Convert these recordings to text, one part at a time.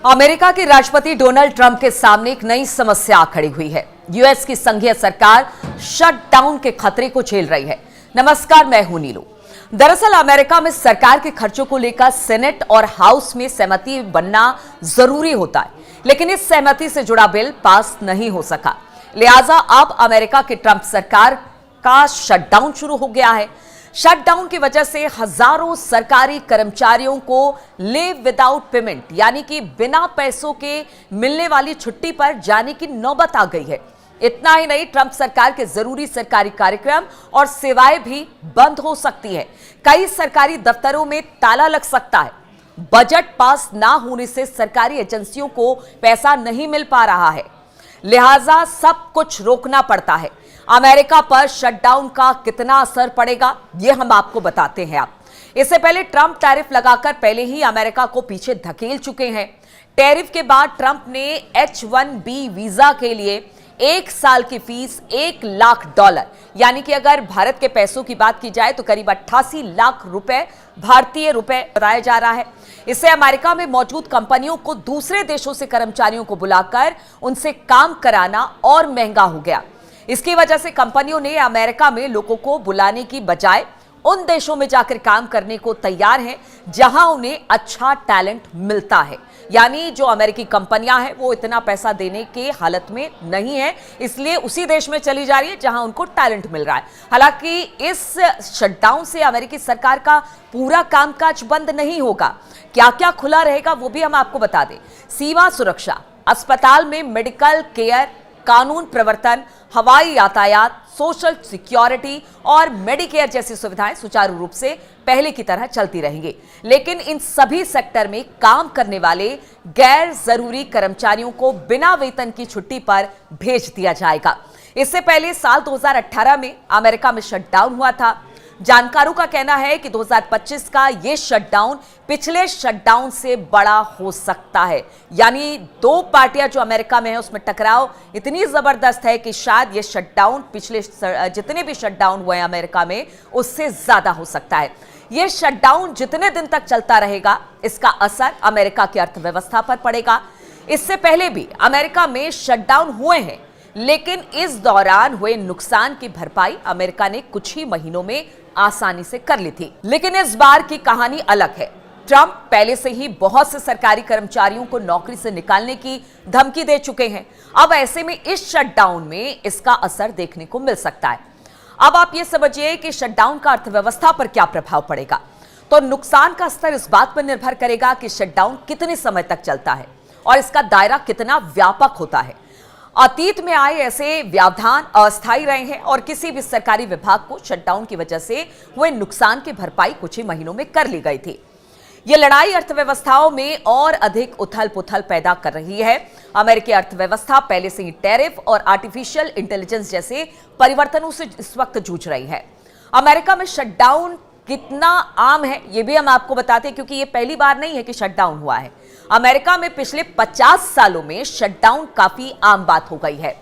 America के राष्ट्रपति Donald Trump के सामने एक नई समस्या खड़ी हुई है। यूएस की संघीय सरकार शटडाउन के खतरे को झेल रही है। नमस्कार, मैं हूं नीलू। दरअसल अमेरिका में सरकार के खर्चों को लेकर सेनेट और हाउस में सहमति बनना जरूरी होता है, लेकिन इस सहमति से जुड़ा बिल पास नहीं हो सका। लिहाजा अब अमेरिका की ट्रंप सरकार का शटडाउन शुरू हो गया है। शटडाउन की वजह से हजारों सरकारी कर्मचारियों को लीव विदाउट पेमेंट यानी कि बिना पैसों के मिलने वाली छुट्टी पर जाने की नौबत आ गई है। इतना ही नहीं, ट्रंप सरकार के जरूरी सरकारी कार्यक्रम और सेवाएं भी बंद हो सकती है। कई सरकारी दफ्तरों में ताला लग सकता है। बजट पास ना होने से सरकारी एजेंसियों को पैसा नहीं मिल पा रहा है, लिहाजा सब कुछ रोकना पड़ता है। अमेरिका पर शटडाउन का कितना असर पड़ेगा, यह हम आपको बताते हैं। इससे पहले ट्रंप टैरिफ लगाकर पहले ही अमेरिका को पीछे धकेल चुके हैं। टैरिफ के बाद ट्रंप ने H-1B वीजा के लिए 1 साल की फीस $1 लाख यानी कि अगर भारत के पैसों की बात की जाए तो करीब 88 लाख रुपए भारतीय रुपए बताया जा रहा है। इससे अमेरिका में मौजूद कंपनियों को दूसरे देशों से कर्मचारियों को बुलाकर उनसे काम कराना और महंगा हो गया। इसकी वजह से कंपनियों ने अमेरिका में लोगों को बुलाने की बजाय उन देशों में जाकर काम करने को तैयार हैं जहां उन्हें अच्छा टैलेंट मिलता है। यानी जो अमेरिकी कंपनियां हैं वो इतना पैसा देने के हालत में नहीं है, इसलिए उसी देश में चली जा रही है जहां उनको टैलेंट मिल रहा है। हालांकि इस शटडाउन से अमेरिकी सरकार का पूरा कामकाज बंद नहीं होगा। क्या क्या खुला रहेगा वो भी हम आपको बता दें। सीमा सुरक्षा, अस्पताल में मेडिकल केयर, कानून प्रवर्तन, हवाई यातायात, सोशल सिक्योरिटी और मेडिकेयर जैसी सुविधाएं सुचारू रूप से पहले की तरह चलती रहेंगी, लेकिन इन सभी सेक्टर में काम करने वाले गैर जरूरी कर्मचारियों को बिना वेतन की छुट्टी पर भेज दिया जाएगा। इससे पहले साल 2018 में अमेरिका में शटडाउन हुआ था। जानकारों का कहना है कि 2025 का यह शटडाउन पिछले शटडाउन से बड़ा हो सकता है। यानी दो पार्टियां जो अमेरिका में है उसमें टकराव इतनी जबरदस्त है कि शायद यह शटडाउन पिछले जितने भी शटडाउन हुए अमेरिका में उससे ज्यादा हो सकता है। यह शटडाउन जितने दिन तक चलता रहेगा इसका असर अमेरिका की अर्थव्यवस्था पर पड़ेगा। इससे पहले भी अमेरिका में शटडाउन हुए हैं, लेकिन इस दौरान हुए नुकसान की भरपाई अमेरिका ने कुछ ही महीनों में आसानी से कर ली थी। लेकिन इस बार की कहानी अलग है। ट्रंप पहले से ही बहुत से सरकारी कर्मचारियों को नौकरी से निकालने की धमकी दे चुके हैं। अब ऐसे में इस शटडाउन में इसका असर देखने को मिल सकता है। अब आप ये समझिए कि शटडाउन का अर्थव्यवस्था पर क्या प्रभाव पड़ेगा। तो नुकसान का स्तर इस बात पर निर्भर करेगा कि शटडाउन कितने समय तक चलता है और इसका दायरा कितना व्यापक होता है। अतीत में आए ऐसे व्यवधान अस्थायी रहे हैं और किसी भी सरकारी विभाग को शटडाउन की वजह से हुए नुकसान की भरपाई कुछ ही महीनों में कर ली गई थी। यह लड़ाई अर्थव्यवस्थाओं में और अधिक उथल पुथल पैदा कर रही है। अमेरिकी अर्थव्यवस्था पहले से ही टैरिफ और आर्टिफिशियल इंटेलिजेंस जैसे परिवर्तनों से इस वक्त जूझ रही है। अमेरिका में शटडाउन कितना आम है ये भी हम आपको बताते हैं, क्योंकि ये पहली बार नहीं है कि शटडाउन हुआ है। अमेरिका में पिछले 50 सालों में शटडाउन काफी आम बात हो गई है।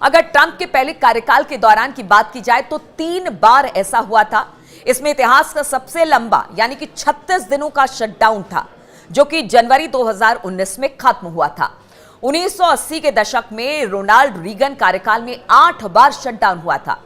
अगर ट्रंप के पहले कार्यकाल के दौरान की बात की जाए तो 3 बार ऐसा हुआ था। इसमें इतिहास का सबसे लंबा यानी कि 36 दिनों का शटडाउन था, जो कि जनवरी 2019 में खत्म हुआ था। 1980 के दशक में रोनाल्ड रीगन कार्यकाल में 8 बार शटडाउन हुआ था।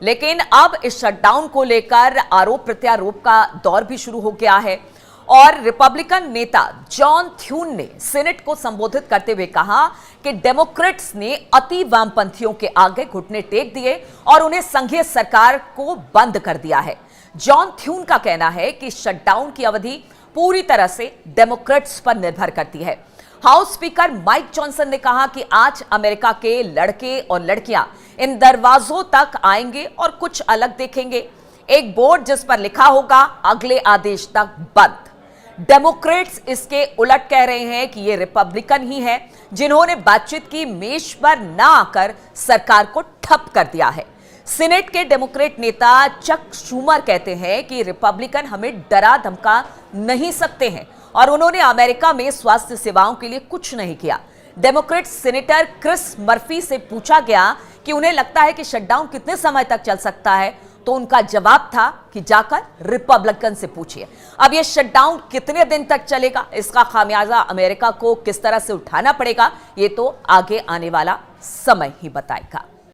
लेकिन अब इस शटडाउन को लेकर आरोप प्रत्यारोप का दौर भी शुरू हो गया है और रिपब्लिकन नेता जॉन थ्यून ने सीनेट को संबोधित करते हुए कहा कि डेमोक्रेट्स ने अति वामपंथियों के आगे घुटने टेक दिए और उन्हें संघीय सरकार को बंद कर दिया है। जॉन थ्यून का कहना है कि शटडाउन की अवधि पूरी तरह से डेमोक्रेट्स पर निर्भर करती है। हाउस स्पीकर माइक जॉनसन ने कहा कि आज अमेरिका के लड़के और लड़कियां इन दरवाजों तक आएंगे और कुछ अलग देखेंगे। एक बोर्ड जिस पर लिखा होगा अगले आदेश तक बंद। डेमोक्रेट्स इसके उलट कह रहे हैं कि ये रिपब्लिकन ही है जिन्होंने बातचीत की मेज पर ना आकर सरकार को ठप कर दिया है। सीनेट के डेमोक्रेट नेता चक शूमर कहते हैं कि रिपब्लिकन हमें डरा धमका नहीं सकते हैं और उन्होंने अमेरिका में स्वास्थ्य सेवाओं के लिए कुछ नहीं किया। डेमोक्रेट सीनेटर क्रिस मर्फी से पूछा गया कि उन्हें लगता है कि शटडाउन कितने समय तक चल सकता है, तो उनका जवाब था कि जाकर रिपब्लिकन से पूछिए। अब यह शटडाउन कितने दिन तक चलेगा, इसका खामियाजा अमेरिका को किस तरह से उठाना पड़ेगा, ये तो आगे आने वाला समय ही बताएगा।